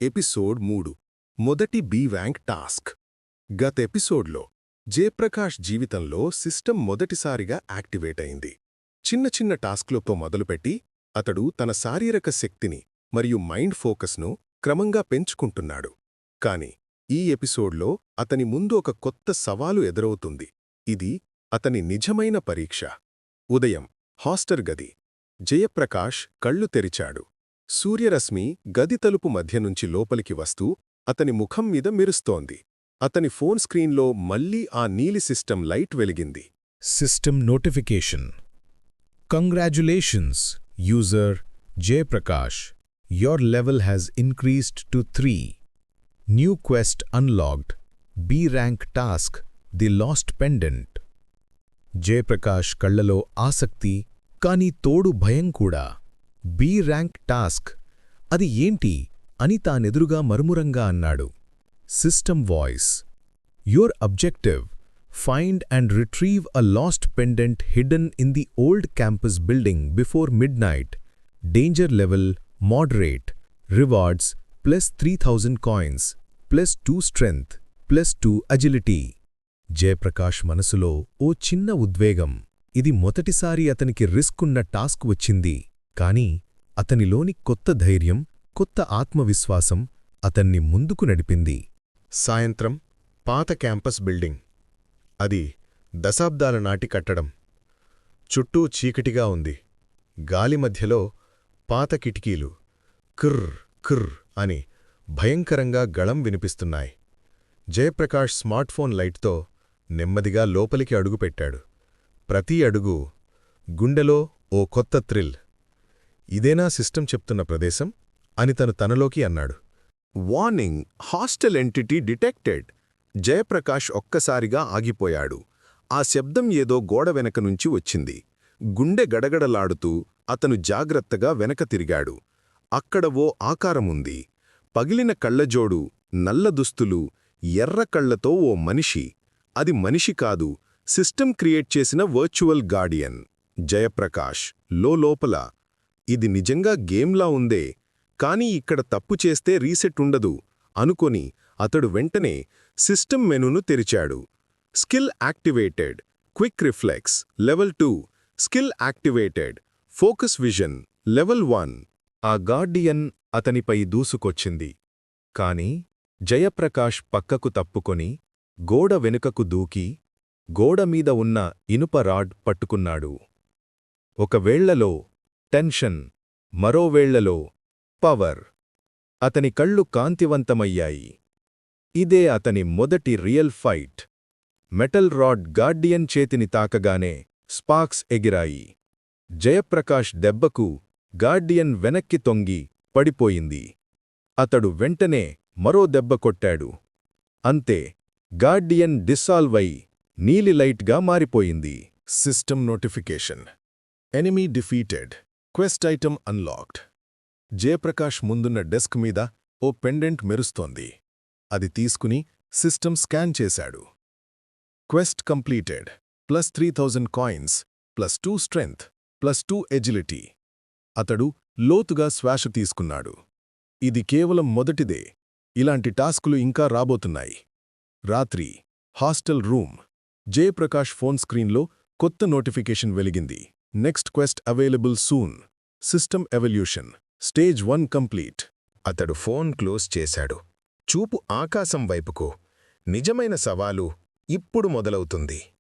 Episode 3 మొదటి B-rank task. గత ఎపిసోడ్లో జయప్రకాష్ జీవితంలో సిస్టమ్ మొదటిసారిగా యాక్టివేట్ అయింది. చిన్న చిన్న టాస్క్లతో మొదలుపెట్టి అతడు తన శారీరక శక్తిని మరియు మైండ్ ఫోకస్ను క్రమంగా పెంచుకుంటున్నాడు. కాని ఈ ఎపిసోడ్లో అతని ముందు ఒక కొత్త సవాలు ఎదురవుతుంది. ఇది అతని నిజమైన పరీక్ష. ఉదయం హాస్టల్ గది. జయప్రకాష్ కళ్ళు తెరిచాడు. సూర్యరశ్మి గది తలుపు మధ్య నుంచి లోపలికి వస్తూ అతని ముఖం మీద మెరుస్తోంది. అతని ఫోన్ స్క్రీన్లో మళ్లీ ఆ నీలి సిస్టమ్ లైట్ వెలిగింది. System notification. Congratulations, user Jayprakash. Your level has increased to 3. New quest unlocked. B-rank task, The Lost Pendant. Jayaprakash కళ్లలో ఆసక్తి, కానీ తోడు భయం కూడా. B-rank టాస్క్, అది ఏంటి అని తానెదురుగా మరుమురంగా అన్నాడు. System voice. Your objective, find and retrieve a lost pendant hidden in the old campus building before midnight. Danger level moderate. Rewards +3000 coins, +2 strength, +2 agility. Jayaprakash మనసులో ఓ చిన్న ఉద్వేగం. ఇది మొదటిసారి అతనికి రిస్క్ ఉన్న టాస్క్ వచ్చింది. కాని అతనిలోని కొత్త ధైర్యం, కొత్త ఆత్మవిశ్వాసం అతన్ని ముందుకు నడిపింది. సాయంత్రం పాత క్యాంపస్ బిల్డింగ్. అది దశాబ్దాల నాటి కట్టడం. చుట్టూ చీకటిగా ఉంది. గాలి మధ్యలో పాత కిటికీలు క్ర్ క్ర్ అని భయంకరంగా గళం వినిపిస్తున్నాయి. జయప్రకాష్ స్మార్ట్ఫోన్ లైట్తో నెమ్మదిగా లోపలికి అడుగుపెట్టాడు. ప్రతి అడుగు గుండెలో ఓ కొత్త థ్రిల్. ఇదేనా సిస్టమ్ చెప్తున్న ప్రదేశం అని తనలోకి అన్నాడు. Warning, hostel entity detected. Jayaprakash ఒక్కసారిగా ఆగిపోయాడు. ఆ శబ్దం ఏదో గోడ వెనక నుంచి వచ్చింది. గుండె గడగడలాడుతూ అతను జాగ్రత్తగా వెనక తిరిగాడు. అక్కడ ఓ ఆకారముంది. పగిలిన కళ్లజోడు, నల్ల దుస్తులు, ఎర్ర కళ్లతో ఓ మనిషి. అది మనిషి కాదు, సిస్టమ్ క్రియేట్ చేసిన వర్చువల్ గార్డియన్. జయప్రకాష్ లోపల ఇది నిజంగా గేమ్లా ఉందే, కానీ ఇక్కడ తప్పు చేస్తే రీసెట్ ఉండదు అనుకొని అతడు వెంటనే సిస్టమ్ మెనూను తెరిచాడు. Skill activated, quick reflex level 2, skill activated, focus vision level 1. ఆ గార్డియన్ అతనిపై దూసుకొచ్చింది. కాని జయప్రకాష్ పక్కకు తప్పుకొని గోడ వెనుకకు దూకి గోడమీద ఉన్న ఇనుప రాడ్ పట్టుకున్నాడు. ఒక వేళ్లలో టెన్షన్, మరో వేళ్లలో పవర్. అతని కళ్ళు కాంతివంతమయ్యాయి. ఇదే అతని మొదటి real fight. Metal rod Guardian చేతిని తాకగానే స్పార్క్స్ ఎగిరాయి. జయప్రకాష్ దెబ్బకు గార్డియన్ వెనక్కి తొంగి పడిపోయింది. అతడు వెంటనే మరో దెబ్బ కొట్టాడు. అంతే, గార్డియన్ డిస్సాల్వ్ అయి నీలిలైట్గా మారిపోయింది. System notification. Enemy defeated. Quest item unlocked. Jayaprakash ముందున్న డెస్క్ మీద ఓ పెండెంట్ మెరుస్తోంది. అది తీసుకుని సిస్టమ్ స్కాన్ చేశాడు. Quest completed. +3000 coins, +2 strength, +2 agility. అతడు లోతుగా శ్వాస తీసుకున్నాడు. ఇది కేవలం మొదటిదే. ఇలాంటి టాస్కులు ఇంకా రాబోతున్నాయి. రాత్రి హాస్టల్ రూమ్. జయప్రకాష్ ఫోన్ స్క్రీన్లో కొత్త నోటిఫికేషన్ వెలిగింది. Next quest available soon. System evolution. Stage 1 complete. అతడు ఫోన్ క్లోజ్ చేశాడు. చూపు ఆకాశం వైపుకు. నిజమైన సవాలు ఇప్పుడు మొదలవుతుంది.